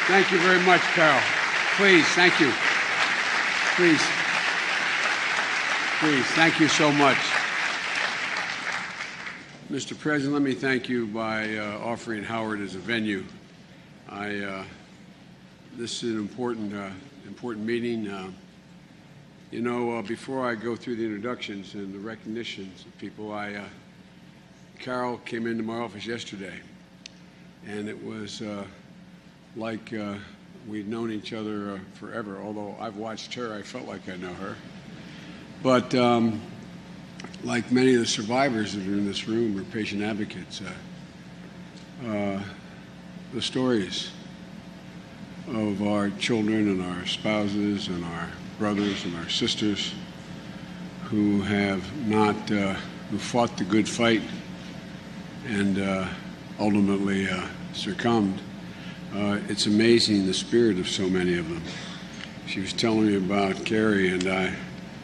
Thank you very much, Carol. Please, thank you. Please. Please, thank you so much. Mr. President, let me thank you by offering Howard as a venue. This is an important meeting. Before I go through the introductions and the recognitions of people, Carol came into my office yesterday, and it was like we'd known each other forever. Although I've watched her, I felt like I know her. But like many of the survivors that are in this room or patient advocates, the stories of our children and our spouses and our brothers and our sisters who have not, who fought the good fight and ultimately succumbed. It's amazing the spirit of so many of them. She was telling me about Carrie, and I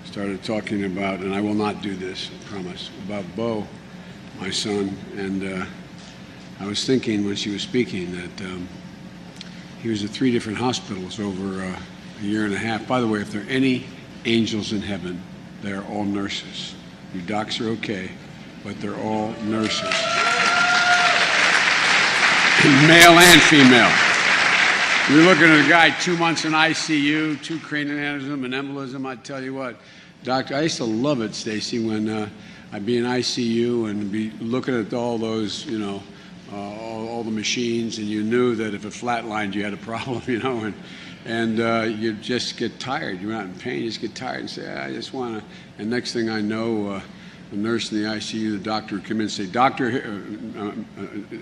started talking about, and I will not do this, I promise, about Bo, my son. And I was thinking when she was speaking that he was at 3 different hospitals over a year and a half. By the way, if there are any angels in heaven, they're all nurses. You docs are okay, but they're all nurses. Male and female. You're looking at a guy 2 months in ICU, 2 cranial aneurysm, an embolism. I tell you what, doctor, I used to love it, Stacy, when I'd be in ICU and be looking at all those, all the machines, and you knew that if it flatlined, you had a problem, and you just get tired. You're not in pain, you just get tired and say, I just want to. And next thing I know, the nurse in the ICU, the doctor would come in and say, doctor,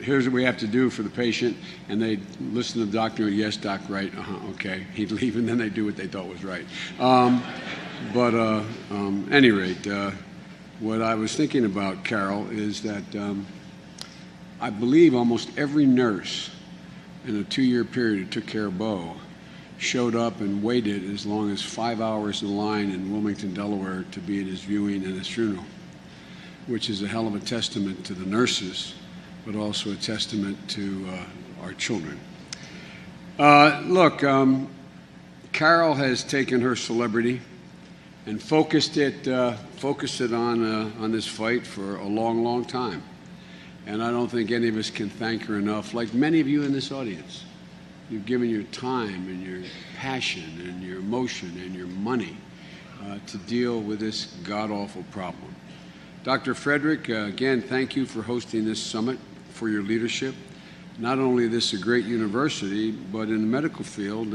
here's what we have to do for the patient. And they'd listen to the doctor, yes, doc, right, okay. He'd leave, and then they'd do what they thought was right. But at any rate, what I was thinking about, Carol, is that I believe almost every nurse in a 2-year period who took care of Bo showed up and waited as long as 5 hours in line in Wilmington, Delaware, to be at his viewing and his funeral, which is a hell of a testament to the nurses, but also a testament to our children. Look, Carol has taken her celebrity and focused it on this fight for a long, long time. And I don't think any of us can thank her enough. Like many of you in this audience, you've given your time and your passion and your emotion and your money to deal with this god-awful problem. Dr. Frederick, again, thank you for hosting this summit, for your leadership. Not only is this a great university, but in the medical field,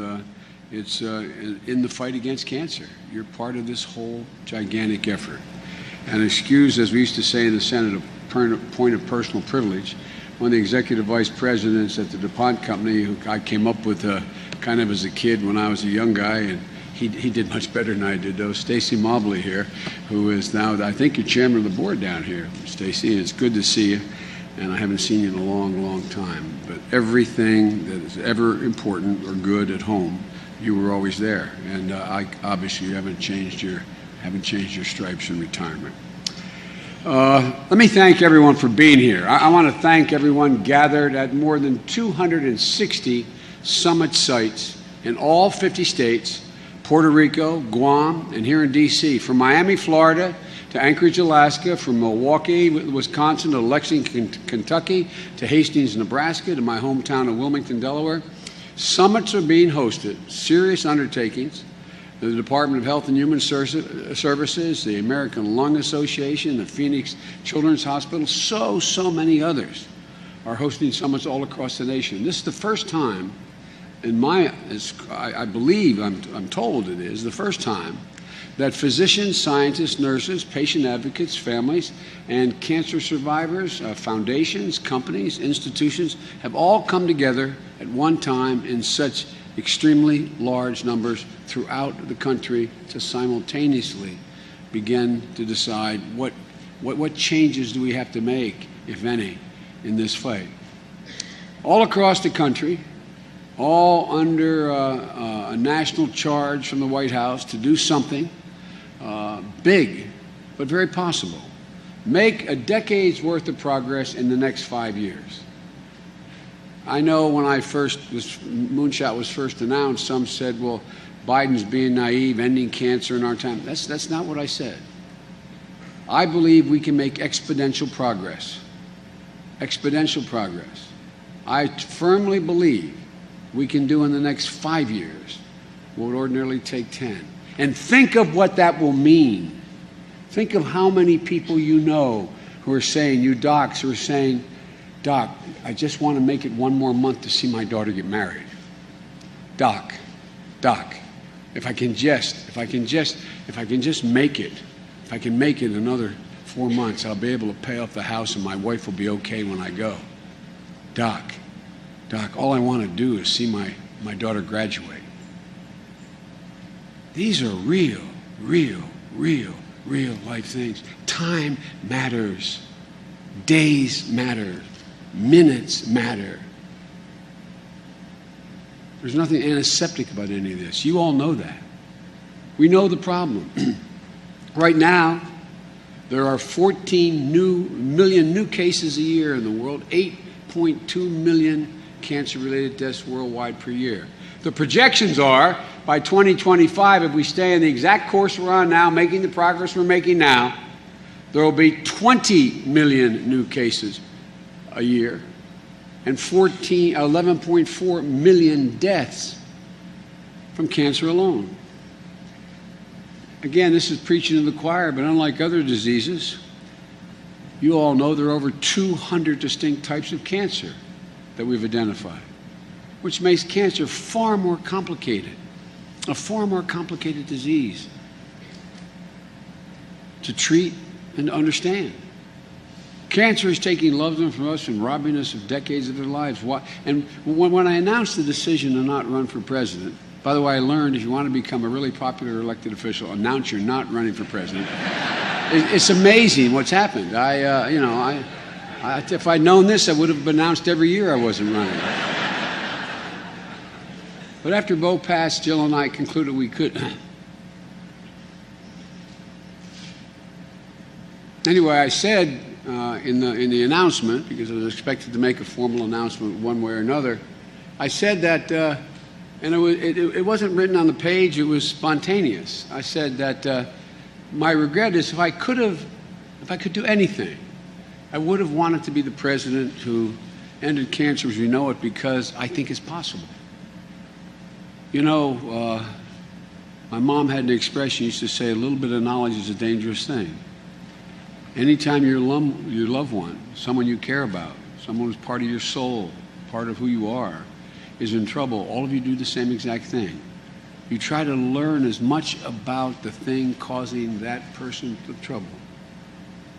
it's in the fight against cancer. You're part of this whole gigantic effort. And excuse, as we used to say in the Senate, a point of personal privilege. One of the executive vice presidents at the DuPont company, who I came up with kind of as a kid when I was a young guy, and he did much better than I did, though. Stacy Mobley here, who is now, I think, you're chairman of the board down here, Stacy, and it's good to see you. And I haven't seen you in a long, long time. But everything that is ever important or good at home, you were always there. And obviously, you haven't changed your stripes in retirement. Let me thank everyone for being here. I want to thank everyone gathered at more than 260 summit sites in all 50 states, Puerto Rico, Guam, and here in D.C., from Miami, Florida, to Anchorage, Alaska, from Milwaukee, Wisconsin, to Lexington, Kentucky, to Hastings, Nebraska, to my hometown of Wilmington, Delaware. Summits are being hosted, serious undertakings. The Department of Health and Human Services, the American Lung Association, the Phoenix Children's Hospital, so many others are hosting summits all across the nation. This is the first time I believe, I'm told it is, the first time that physicians, scientists, nurses, patient advocates, families, and cancer survivors, foundations, companies, institutions have all come together at one time in such extremely large numbers throughout the country to simultaneously begin to decide what changes do we have to make, if any, in this fight. All across the country, all under a national charge from the White House to do something big, but very possible. Make a decade's worth of progress in the next 5 years. I know when Moonshot was first announced, some said, well, Biden's being naive, ending cancer in our time. That's not what I said. I believe we can make exponential progress. Exponential progress. I firmly believe we can do in the next 5 years what would ordinarily take 10. And think of what that will mean. Think of how many people you know who are saying, you docs who are saying, Doc, I just want to make it one more month to see my daughter get married. Doc, if I can just make it, if I can make it another 4 months, I'll be able to pay off the house and my wife will be okay when I go. Doc, all I want to do is see my daughter graduate. These are real life things. Time matters. Days matter. Minutes matter. There's nothing antiseptic about any of this. You all know that. We know the problem. Right now, there are 14 million new cases a year in the world, 8.2 million cancer-related deaths worldwide per year. The projections are, by 2025, if we stay on the exact course we're on now, making the progress we're making now, there will be 20 million new cases a year and 11.4 million deaths from cancer alone. Again, this is preaching to the choir, but unlike other diseases, you all know there are over 200 distinct types of cancer that we've identified, which makes cancer far more complicated, a far more complicated disease to treat and to understand. Cancer is taking loved ones from us and robbing us of decades of their lives. And when I announced the decision to not run for president, by the way, I learned if you want to become a really popular elected official, announce you're not running for president. It's amazing what's happened. If I'd known this, I would have announced every year I wasn't running. But after Bo passed, Jill and I concluded we could. Anyway, I said in the announcement, because I was expected to make a formal announcement one way or another, I said that, and it wasn't written on the page, it was spontaneous. I said that my regret is if I could do anything, I would have wanted to be the president who ended cancer as we know it, because I think it's possible. You know, my mom had an expression, used to say, a little bit of knowledge is a dangerous thing. Anytime your loved one, someone you care about, someone who's part of your soul, part of who you are, is in trouble, all of you do the same exact thing. You try to learn as much about the thing causing that person the trouble.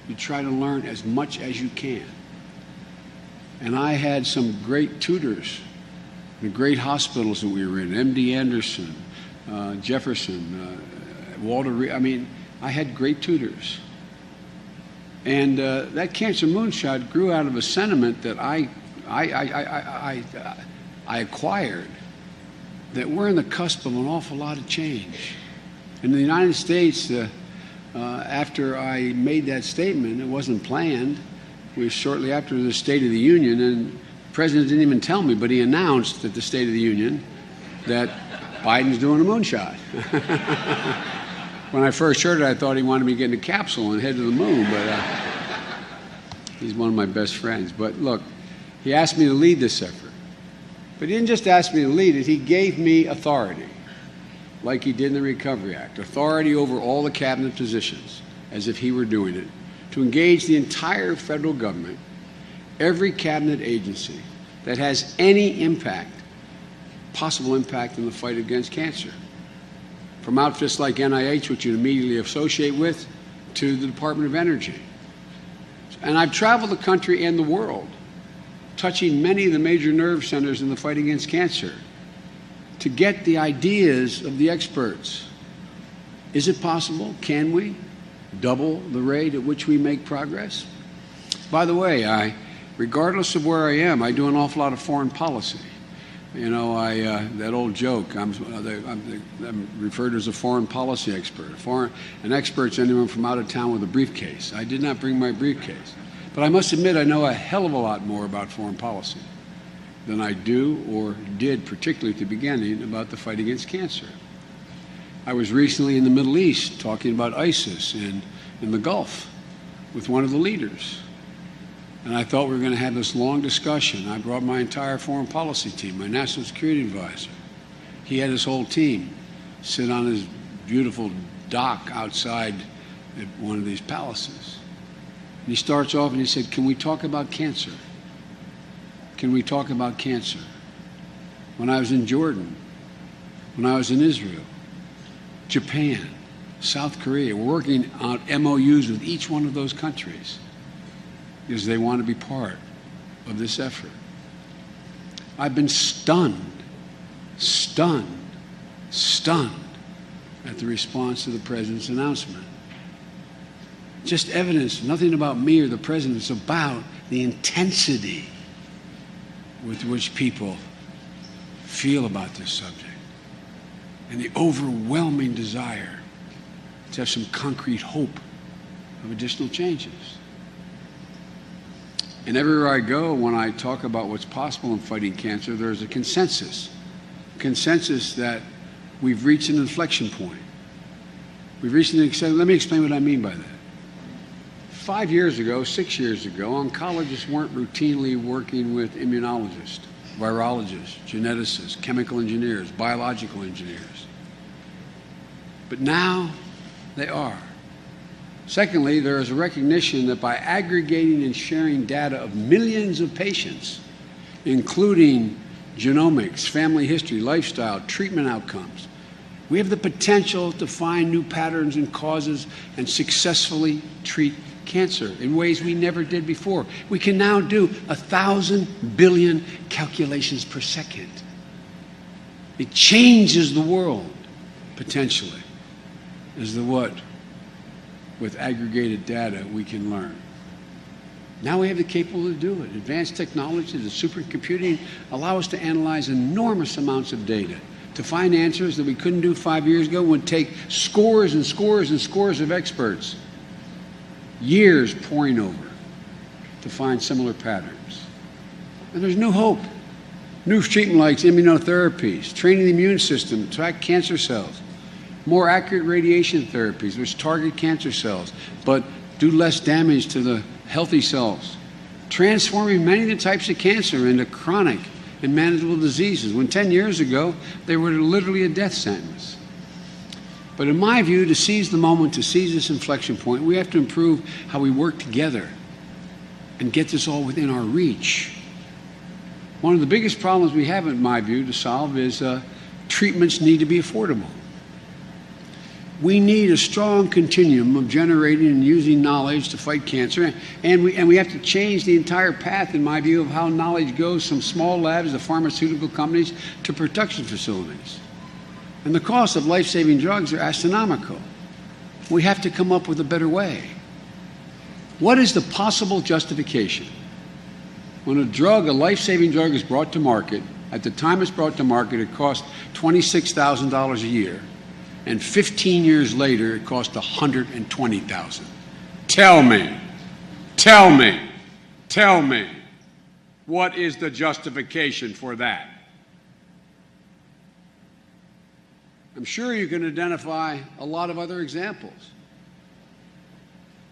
You try to learn as much as you can. And I had some great tutors, the great hospitals that we were in, MD Anderson, Jefferson, Walter Reed. I mean, I had great tutors. And that Cancer Moonshot grew out of a sentiment that I acquired, that we're on the cusp of an awful lot of change. In the United States, after I made that statement, it wasn't planned. It was shortly after the State of the Union, and the President didn't even tell me, but he announced at the State of the Union that Biden's doing a moonshot. When I first heard it, I thought he wanted me to get in a capsule and head to the moon, but he's one of my best friends. But look, he asked me to lead this effort. But he didn't just ask me to lead it, he gave me authority, like he did in the Recovery Act, authority over all the cabinet positions, as if he were doing it, to engage the entire federal government, every cabinet agency that has any impact, possible impact in the fight against cancer. From outfits like NIH, which you immediately associate with, to the Department of Energy. And I've traveled the country and the world, touching many of the major nerve centers in the fight against cancer, to get the ideas of the experts. Is it possible? Can we double the rate at which we make progress? By the way, regardless of where I am, I do an awful lot of foreign policy. You know, that old joke, I'm referred to as a foreign policy expert. An expert's anyone from out of town with a briefcase. I did not bring my briefcase. But I must admit I know a hell of a lot more about foreign policy than I do or did, particularly at the beginning, about the fight against cancer. I was recently in the Middle East talking about ISIS and in the Gulf with one of the leaders. And I thought we were going to have this long discussion. I brought my entire foreign policy team, my national security advisor. He had his whole team sit on his beautiful dock outside at one of these palaces. And he starts off and he said, "Can we talk about cancer? Can we talk about cancer?" When I was in Jordan, when I was in Israel, Japan, South Korea, we're working on MOUs with each one of those countries because they want to be part of this effort. I've been stunned at the response to the President's announcement. Just evidence, nothing about me or the President, it's about the intensity with which people feel about this subject and the overwhelming desire to have some concrete hope of additional changes. And everywhere I go, when I talk about what's possible in fighting cancer, there's a consensus that we've reached an inflection point. We've reached an let me explain what I mean by that. 5 years ago, 6 years ago, oncologists weren't routinely working with immunologists, virologists, geneticists, chemical engineers, biological engineers. But now they are. Secondly, there is a recognition that by aggregating and sharing data of millions of patients, including genomics, family history, lifestyle, treatment outcomes, we have the potential to find new patterns and causes and successfully treat cancer in ways we never did before. We can now do 1,000 billion calculations per second. It changes the world, potentially, is the what with aggregated data we can learn. Now we have the capability to do it. Advanced technology, the supercomputing, allow us to analyze enormous amounts of data, to find answers that we couldn't do 5 years ago. It would take scores and scores and scores of experts, years poring over, to find similar patterns. And there's new hope. New treatment like immunotherapies, training the immune system to track cancer cells, more accurate radiation therapies which target cancer cells but do less damage to the healthy cells, transforming many of the types of cancer into chronic and manageable diseases, when 10 years ago they were literally a death sentence. But in my view, to seize the moment, to seize this inflection point, we have to improve how we work together and get this all within our reach. One of the biggest problems we have, in my view, to solve is treatments need to be affordable. We need a strong continuum of generating and using knowledge to fight cancer, and we have to change the entire path, in my view, of how knowledge goes from small labs to pharmaceutical companies to production facilities. And the costs of life-saving drugs are astronomical. We have to come up with a better way. What is the possible justification when a life-saving drug is brought to market? At the time it's brought to market, it cost $26,000 a year. And 15 years later, it cost $120,000. Tell me, what is the justification for that? I'm sure you can identify a lot of other examples.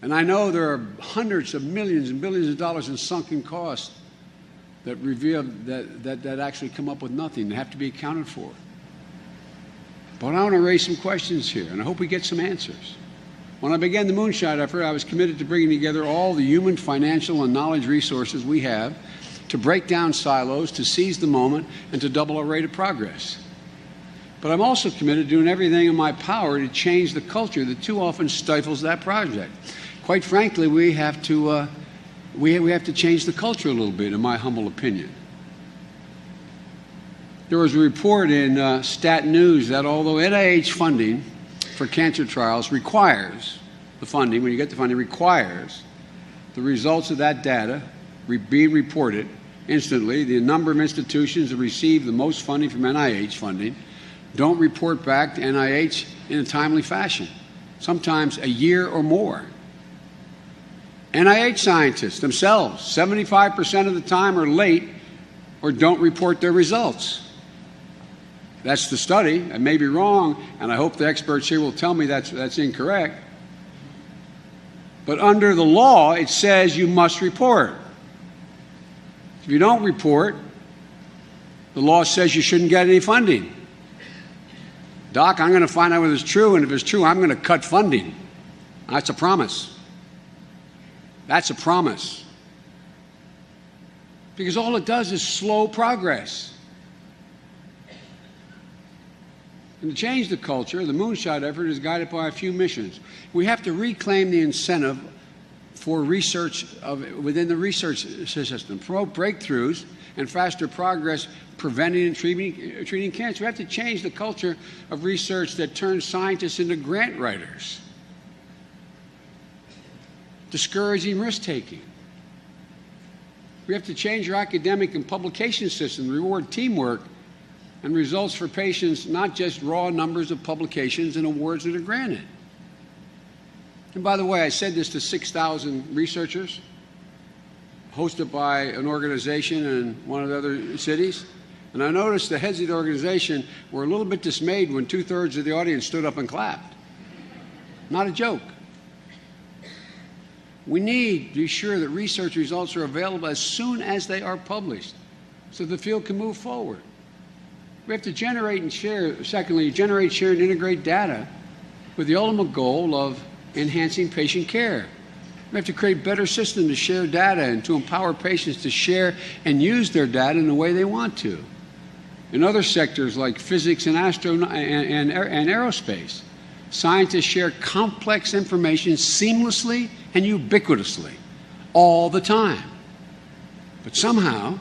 And I know there are hundreds of millions and billions of dollars in sunken costs that reveal that actually come up with nothing. They have to be accounted for. But I want to raise some questions here, and I hope we get some answers. When I began the Moonshot effort, I was committed to bringing together all the human, financial, and knowledge resources we have to break down silos, to seize the moment, and to double our rate of progress. But I'm also committed to doing everything in my power to change the culture that too often stifles that project. Quite frankly, we have to change the culture a little bit, in my humble opinion. There was a report in Stat News that although NIH funding for cancer trials requires the funding, when you get the funding, requires the results of that data be reported instantly, the number of institutions that receive the most funding from NIH funding don't report back to NIH in a timely fashion, sometimes a year or more. NIH scientists themselves, 75% of the time, are late or don't report their results. That's the study. I may be wrong, and I hope the experts here will tell me that's incorrect. But under the law, it says you must report. If you don't report, the law says you shouldn't get any funding. Doc, I'm going to find out whether it's true, and if it's true, I'm going to cut funding. That's a promise. That's a promise. Because all it does is slow progress. And to change the culture, the Moonshot effort is guided by a few missions. We have to reclaim the incentive for research within the research system, promote breakthroughs and faster progress preventing and treating cancer. We have to change the culture of research that turns scientists into grant writers, discouraging risk-taking. We have to change our academic and publication system, reward teamwork and results for patients, not just raw numbers of publications and awards that are granted. And by the way, I said this to 6,000 researchers, hosted by an organization in one of the other cities. And I noticed the heads of the organization were a little bit dismayed when 2/3 of the audience stood up and clapped. Not a joke. We need to be sure that research results are available as soon as they are published so the field can move forward. We have to generate and share, secondly, generate, share, and integrate data with the ultimate goal of enhancing patient care. We have to create better systems to share data and to empower patients to share and use their data in the way they want to. In other sectors like physics and aerospace, scientists share complex information seamlessly and ubiquitously all the time. But somehow,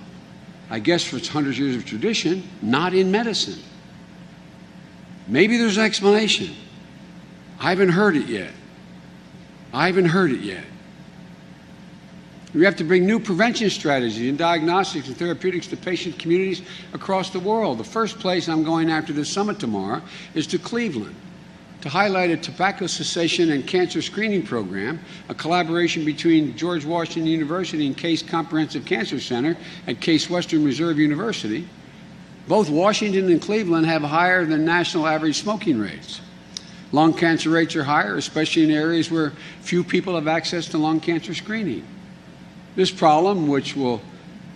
I guess for its hundreds of years of tradition, not in medicine. Maybe there's an explanation. I haven't heard it yet. We have to bring new prevention strategies and diagnostics and therapeutics to patient communities across the world. The first place I'm going after this summit tomorrow is to Cleveland to highlight a tobacco cessation and cancer screening program, a collaboration between George Washington University and Case Comprehensive Cancer Center at Case Western Reserve University. Both Washington and Cleveland have higher than national average smoking rates. Lung cancer rates are higher, especially in areas where few people have access to lung cancer screening. This problem, which we'll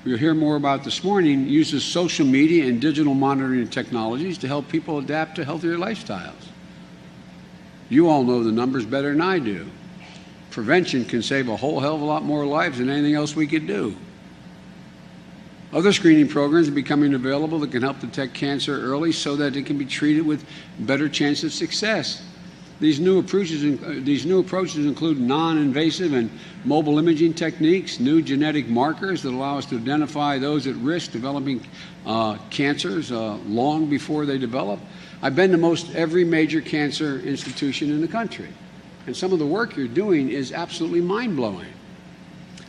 hear more about this morning, uses social media and digital monitoring technologies to help people adapt to healthier lifestyles. You all know the numbers better than I do. Prevention can save a whole hell of a lot more lives than anything else we could do. Other screening programs are becoming available that can help detect cancer early so that it can be treated with better chance of success. These new approaches include non-invasive and mobile imaging techniques, new genetic markers that allow us to identify those at risk developing cancers long before they develop. I've been to most every major cancer institution in the country, and some of the work you're doing is absolutely mind-blowing.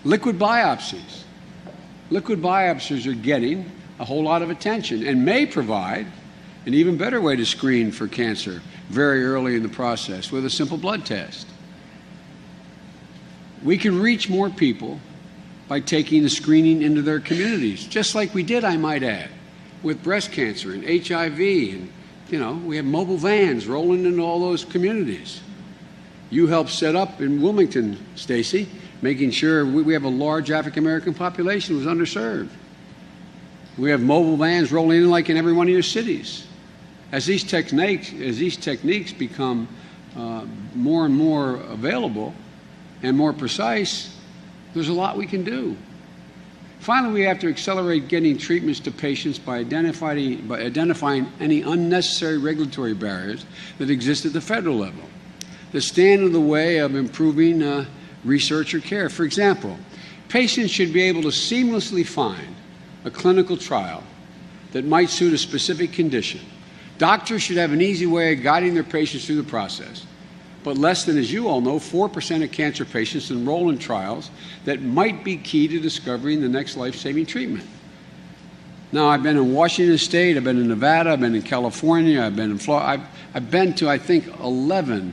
Liquid biopsies. Liquid biopsies are getting a whole lot of attention and may provide an even better way to screen for cancer very early in the process with a simple blood test. We can reach more people by taking the screening into their communities, just like we did, I might add, with breast cancer and HIV. And, we have mobile vans rolling into all those communities. You helped set up in Wilmington, Stacy, making sure we have a large African-American population who's underserved. We have mobile vans rolling in like in every one of your cities. As these techniques become more and more available and more precise, there's a lot we can do. Finally, we have to accelerate getting treatments to patients by identifying any unnecessary regulatory barriers that exist at the federal level that stand in the way of improving research or care. For example, patients should be able to seamlessly find a clinical trial that might suit a specific condition. Doctors should have an easy way of guiding their patients through the process. But less than, as you all know, 4% of cancer patients enroll in trials that might be key to discovering the next life-saving treatment. Now, I've been in Washington State, I've been in Nevada, I've been in California, I've been in Florida. I've been to, I think, 11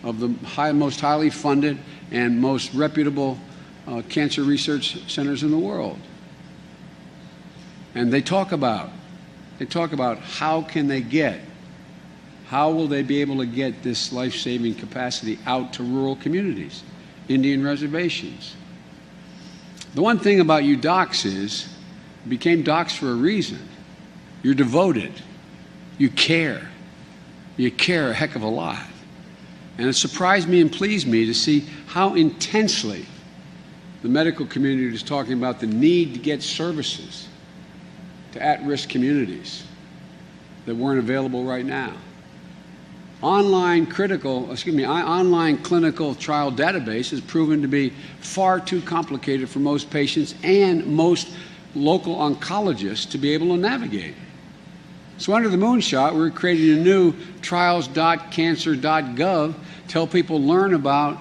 of the most highly funded and most reputable cancer research centers in the world. And they talk about how will they be able to get this life-saving capacity out to rural communities, Indian reservations. The one thing about you docs is, you became docs for a reason. You're devoted. You care. You care a heck of a lot. And it surprised me and pleased me to see how intensely the medical community is talking about the need to get services to at-risk communities that weren't available right now. Online clinical trial database has proven to be far too complicated for most patients and most local oncologists to be able to navigate. So under the Moonshot, we're creating a new trials.cancer.gov to help people learn about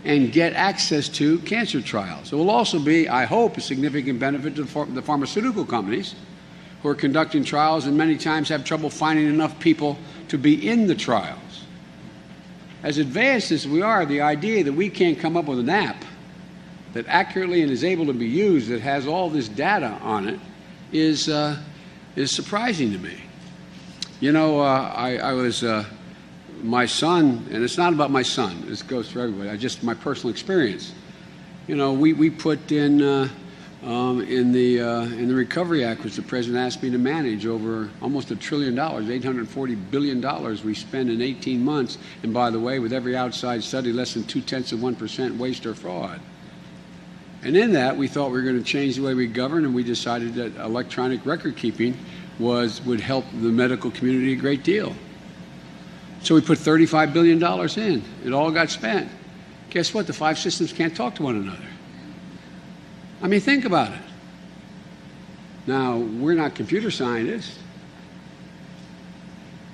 and get access to cancer trials. It will also be, I hope, a significant benefit to the pharmaceutical companies who are conducting trials and many times have trouble finding enough people to be in the trials. As advanced as we are, the idea that we can't come up with an app that accurately and is able to be used, that has all this data on it, is surprising to me. You know, my son, and it's not about my son, this goes for everybody, my personal experience. You know, we put in the Recovery Act, which the President asked me to manage, over almost $1 trillion, $840 billion we spend in 18 months. And by the way, with every outside study, less than 0.2% waste or fraud. And in that, we thought we were going to change the way we govern, and we decided that electronic record keeping would help the medical community a great deal. So we put $35 billion in. It all got spent. Guess what? The 5 systems can't talk to one another. I mean, think about it. Now, we're not computer scientists.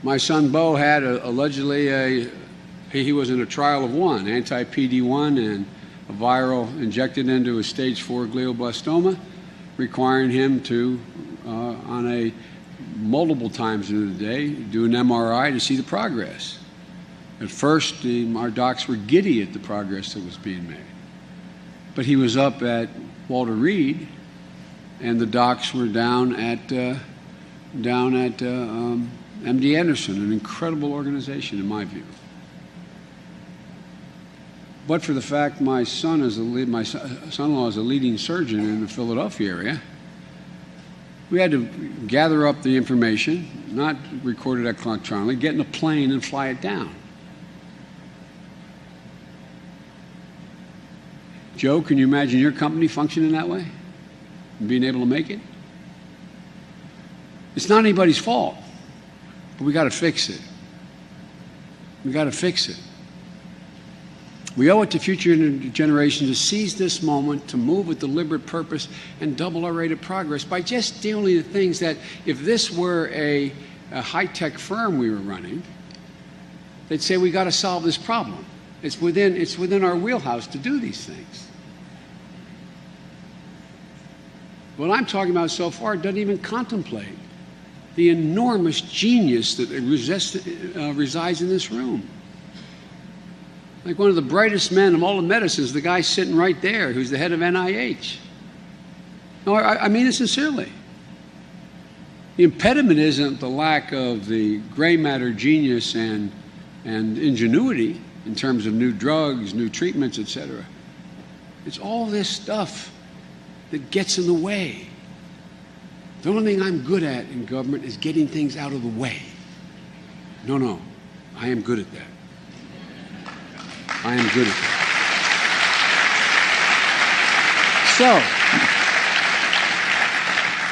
My son Bo had allegedly he was in a trial of one, anti-PD-1 and a viral injected into a stage 4 glioblastoma, requiring him to, on a multiple times in the day, do an MRI to see the progress. At first, our docs were giddy at the progress that was being made. But he was up at Walter Reed, and the docs were down at MD Anderson, an incredible organization in my view. But for the fact my son-in-law is a leading surgeon in the Philadelphia area, we had to gather up the information, not record it electronically, get in a plane and fly it down. Joe, can you imagine your company functioning that way and being able to make it? It's not anybody's fault, but we got to fix it. We got to fix it. We owe it to future generations to seize this moment, to move with deliberate purpose and double our rate of progress by just dealing with things that, if this were a high-tech firm we were running, they'd say we got to solve this problem. It's within our wheelhouse to do these things. What I'm talking about so far doesn't even contemplate the enormous genius that resides in this room. Like one of the brightest men of all of medicine is the guy sitting right there who's the head of NIH. No, I mean it sincerely. The impediment isn't the lack of the gray matter genius and ingenuity in terms of new drugs, new treatments, etc. It's all this stuff that gets in the way. The only thing I'm good at in government is getting things out of the way. No, I am good at that. I am good at that. So,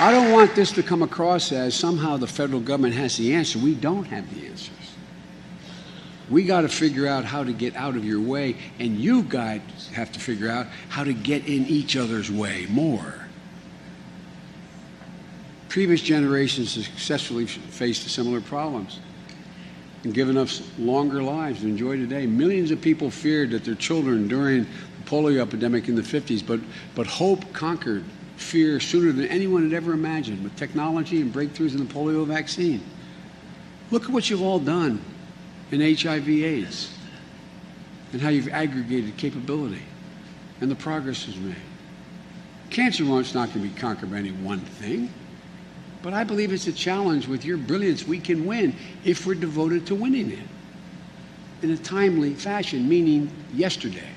I don't want this to come across as somehow the federal government has the answer. We don't have the answers. We got to figure out how to get out of your way, and you guys have to figure out how to get in each other's way more. Previous generations have successfully faced similar problems and given us longer lives to enjoy today. Millions of people feared that their children during the polio epidemic in the 50s, but hope conquered fear sooner than anyone had ever imagined with technology and breakthroughs in the polio vaccine. Look at what you've all done in HIV/AIDS and how you've aggregated capability and the progress is made. Cancer is not going to be conquered by any one thing. But I believe it's a challenge. With your brilliance, we can win if we're devoted to winning it in a timely fashion, meaning yesterday.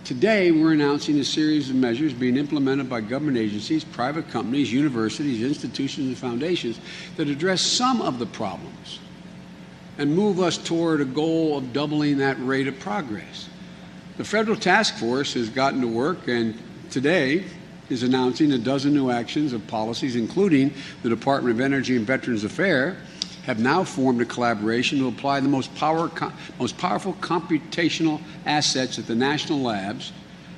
Today, we're announcing a series of measures being implemented by government agencies, private companies, universities, institutions, and foundations that address some of the problems and move us toward a goal of doubling that rate of progress. The federal task force has gotten to work and today is announcing a dozen new actions of policies, including the Department of Energy and Veterans Affairs, have now formed a collaboration to apply the most powerful computational assets at the national labs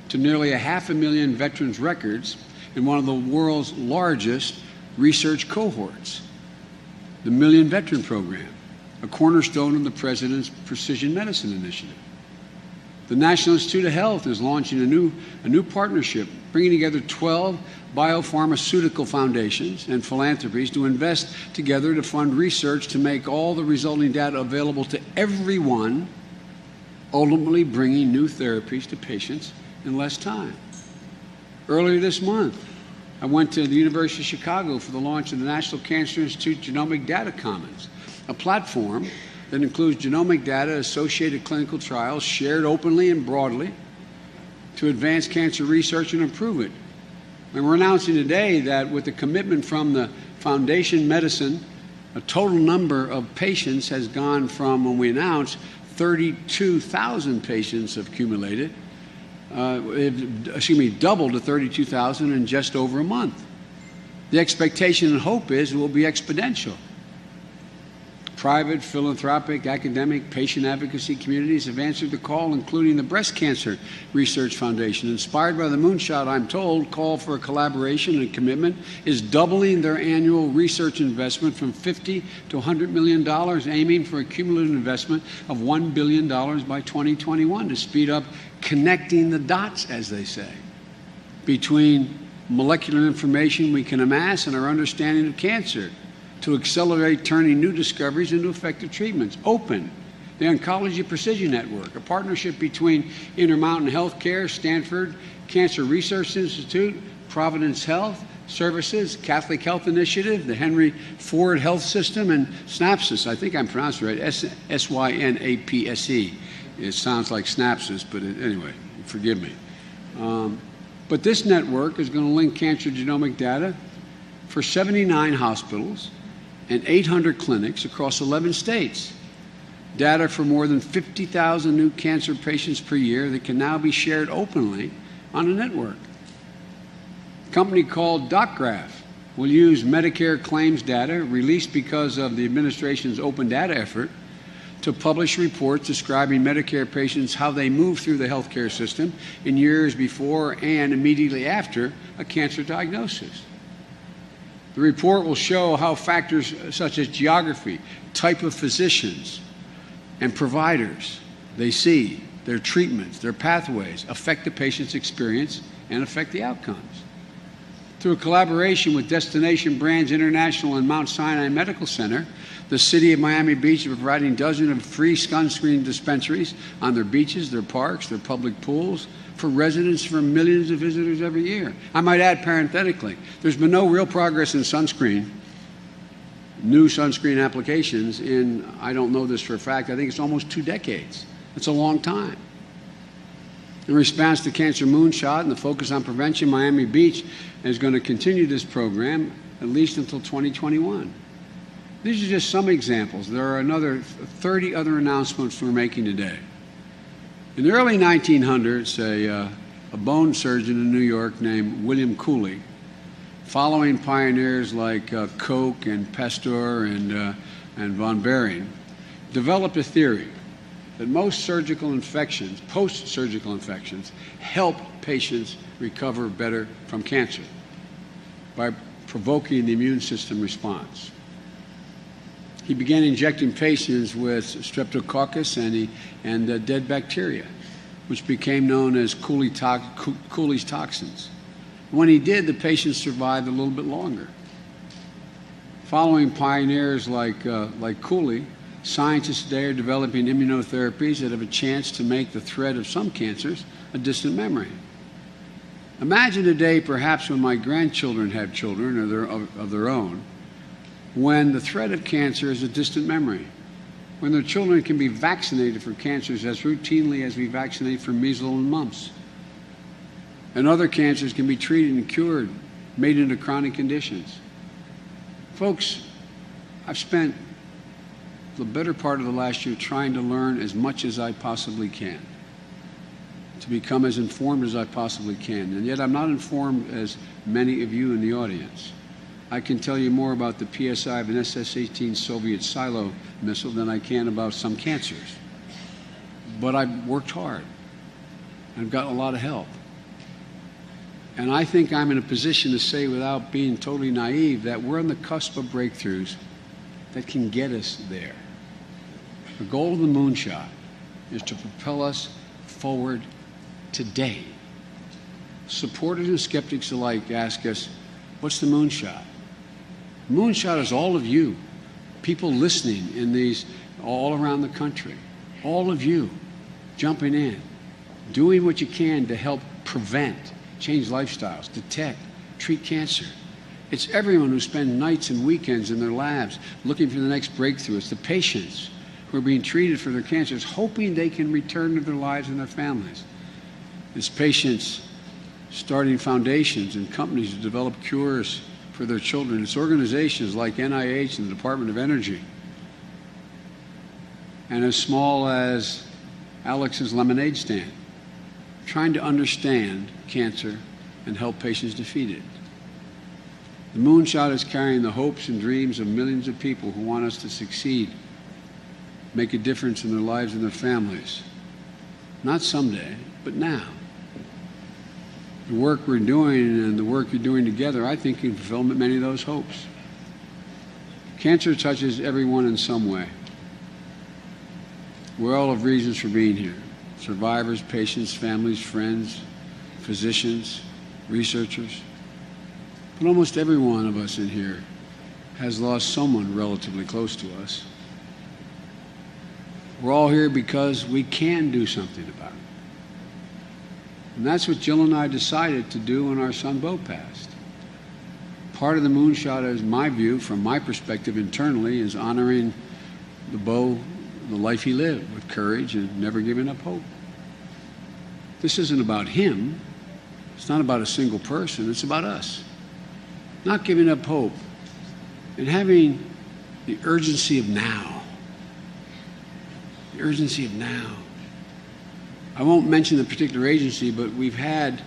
to nearly 500,000 veterans' records in one of the world's largest research cohorts, the Million Veteran Program, a cornerstone of the President's Precision Medicine Initiative. The National Institute of Health is launching a new partnership, bringing together 12 biopharmaceutical foundations and philanthropies to invest together to fund research to make all the resulting data available to everyone, ultimately bringing new therapies to patients in less time. Earlier this month, I went to the University of Chicago for the launch of the National Cancer Institute Genomic Data Commons, a platform that includes genomic data, associated clinical trials, shared openly and broadly to advance cancer research and improve it. And we're announcing today that with the commitment from the Foundation Medicine, a total number of patients has gone from, when we announced, 32,000 patients have accumulated, doubled to 32,000 in just over a month. The expectation and hope is it will be exponential. Private, philanthropic, academic, patient advocacy communities have answered the call, including the Breast Cancer Research Foundation. Inspired by the Moonshot, I'm told, call for a collaboration and commitment is doubling their annual research investment from $50 to $100 million, aiming for a cumulative investment of $1 billion by 2021 to speed up connecting the dots, as they say, between molecular information we can amass and our understanding of cancer, to accelerate turning new discoveries into effective treatments. Open, the Oncology Precision Network, a partnership between Intermountain Healthcare, Stanford Cancer Research Institute, Providence Health Services, Catholic Health Initiative, the Henry Ford Health System, and Synapses. I think I'm pronouncing it right, Synapse. It sounds like Synapses, but anyway, forgive me. But this network is going to link cancer genomic data for 79 hospitals and 800 clinics across 11 states. Data for more than 50,000 new cancer patients per year that can now be shared openly on a network. A company called DocGraph will use Medicare claims data released because of the administration's open data effort to publish reports describing Medicare patients, how they move through the healthcare system in years before and immediately after a cancer diagnosis. The report will show how factors such as geography, type of physicians and providers they see, their treatments, their pathways, affect the patient's experience and affect the outcomes. Through a collaboration with Destination Brands International and Mount Sinai Medical Center, the city of Miami Beach is providing dozens of free sunscreen dispensaries on their beaches, their parks, their public pools, for residents, for millions of visitors every year. I might add parenthetically, there's been no real progress in sunscreen, new sunscreen applications in, I don't know this for a fact, I think it's almost 2 decades. It's a long time. In response to Cancer Moonshot and the focus on prevention, Miami Beach is going to continue this program at least until 2021. These are just some examples. There are another 30 other announcements we're making today. In the early 1900s, a bone surgeon in New York named William Cooley, following pioneers like Koch and Pasteur and von Behring, developed a theory that most surgical infections, post-surgical infections, help patients recover better from cancer by provoking the immune system response. He began injecting patients with streptococcus and dead bacteria, which became known as Cooley's toxins. When he did, the patients survived a little bit longer. Following pioneers like Cooley, scientists today are developing immunotherapies that have a chance to make the threat of some cancers a distant memory. Imagine a day, perhaps when my grandchildren have children of their own, when the threat of cancer is a distant memory, when their children can be vaccinated for cancers as routinely as we vaccinate for measles and mumps, and other cancers can be treated and cured, made into chronic conditions. Folks, I've spent the better part of the last year trying to learn as much as I possibly can, to become as informed as I possibly can. And yet I'm not informed as many of you in the audience. I can tell you more about the PSI of an SS-18 Soviet silo missile than I can about some cancers. But I've worked hard, and I've gotten a lot of help. And I think I'm in a position to say, without being totally naive, that we're on the cusp of breakthroughs that can get us there. The goal of the moonshot is to propel us forward today. Supporters and skeptics alike ask us, what's the moonshot? The moonshot is all of you, people listening in these all around the country, all of you jumping in, doing what you can to help prevent, change lifestyles, detect, treat cancer. It's everyone who spends nights and weekends in their labs looking for the next breakthrough. It's the patients who are being treated for their cancers, hoping they can return to their lives and their families. It's patients starting foundations and companies to develop cures for their children. It's organizations like NIH and the Department of Energy. And as small as Alex's lemonade stand, trying to understand cancer and help patients defeat it. The moonshot is carrying the hopes and dreams of millions of people who want us to succeed, make a difference in their lives and their families. Not someday, but now. The work we're doing and the work you're doing together, I think, can fulfill many of those hopes. Cancer touches everyone in some way. We all have reasons for being here. Survivors, patients, families, friends, physicians, researchers. But almost every one of us in here has lost someone relatively close to us. We're all here because we can do something about it. And that's what Jill and I decided to do when our son Bo passed. Part of the moonshot, as my view, from my perspective internally, is honoring the Bo, the life he lived with courage and never giving up hope. This isn't about him. It's not about a single person. It's about us. Not giving up hope and having the urgency of now. The urgency of now. I won't mention the particular agency, but we've had,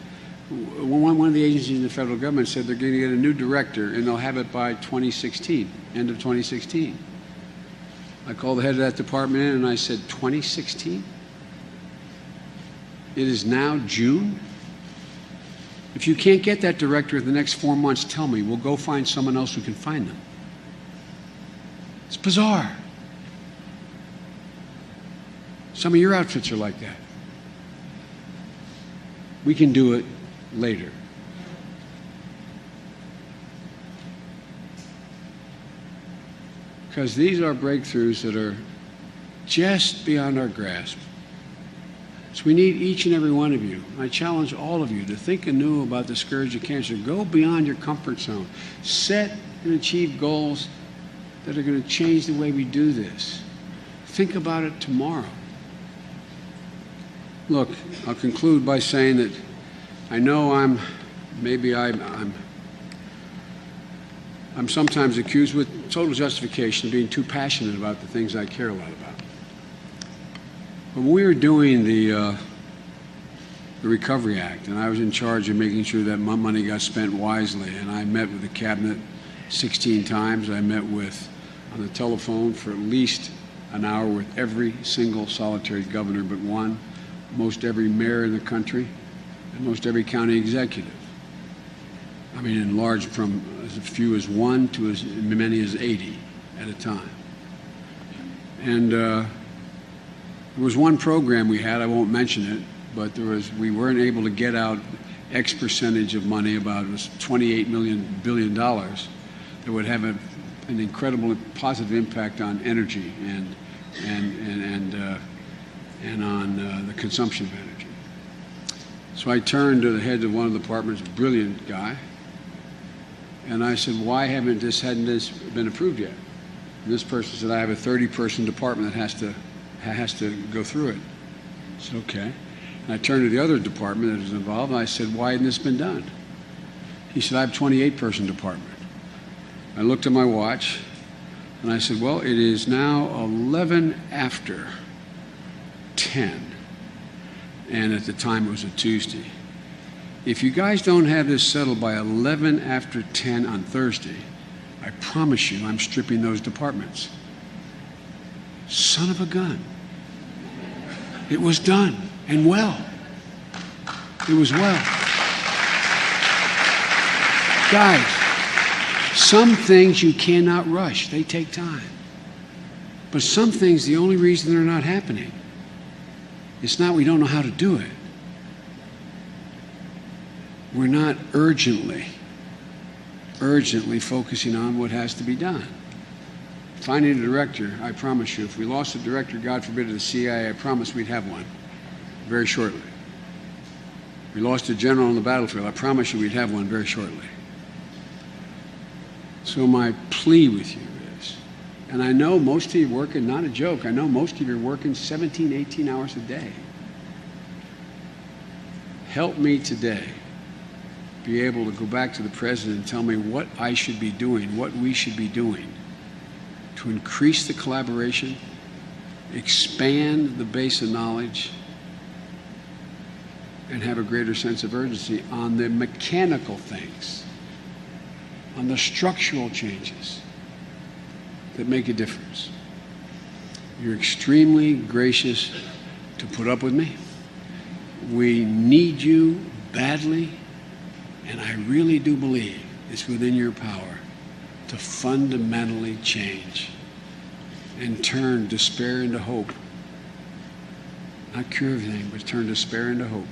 one of the agencies in the federal government said they're going to get a new director and they'll have it by 2016, end of 2016. I called the head of that department in and I said, 2016? It is now June? If you can't get that director in the next 4 months, tell me. We'll go find someone else who can find them. It's bizarre. Some of your outfits are like that. We can do it later. Because these are breakthroughs that are just beyond our grasp. So we need each and every one of you. I challenge all of you to think anew about the scourge of cancer. Go beyond your comfort zone. Set and achieve goals that are going to change the way we do this. Think about it tomorrow. Look, I'll conclude by saying that I know I'm sometimes accused with total justification of being too passionate about the things I care a lot about. But when we were doing the Recovery Act, and I was in charge of making sure that my money got spent wisely, and I met with the cabinet 16 times. I met on the telephone for at least an hour with every single solitary governor but one, most every mayor in the country, and most every county executive. I mean, enlarged from as few as one to as many as 80 at a time. And there was one program we had, I won't mention it, but we weren't able to get out X percentage of money, it was $28 billion, that would have an incredible positive impact on energy and on the consumption of energy. So I turned to the head of one of the departments, brilliant guy, and I said, why hadn't this been approved yet? And this person said, I have a 30-person department that has to go through it. I said, okay. And I turned to the other department that was involved, and I said, why hadn't this been done? He said, I have a 28-person department. I looked at my watch, and I said, well, it is now 11 after 10. And at the time, it was a Tuesday. If you guys don't have this settled by 11 after 10 on Thursday, I promise you I'm stripping those departments. Son of a gun. It was done, and well. It was well. Guys, some things you cannot rush. They take time. But some things, the only reason they're not happening, it's not we don't know how to do it. We're not urgently focusing on what has to be done. Finding a director, I promise you, if we lost a director, God forbid, of the CIA, I promise we'd have one very shortly. We lost a general on the battlefield, I promise you we'd have one very shortly. So my plea with you is, and I know most of you are working, not a joke, I know most of you are working 17, 18 hours a day. Help me today be able to go back to the president and tell me what I should be doing, what we should be doing to increase the collaboration, expand the base of knowledge, and have a greater sense of urgency on the mechanical things, on the structural changes that make a difference. You're extremely gracious to put up with me. We need you badly, and I really do believe it's within your power to fundamentally change and turn despair into hope. Not cure everything, but turn despair into hope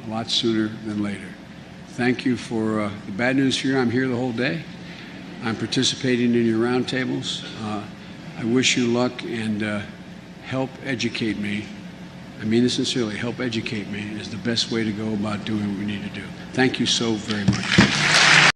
a lot sooner than later. Thank you for the bad news for you. I'm here the whole day. I'm participating in your roundtables. I wish you luck, and help educate me. I mean this sincerely. Help educate me is the best way to go about doing what we need to do. Thank you so very much.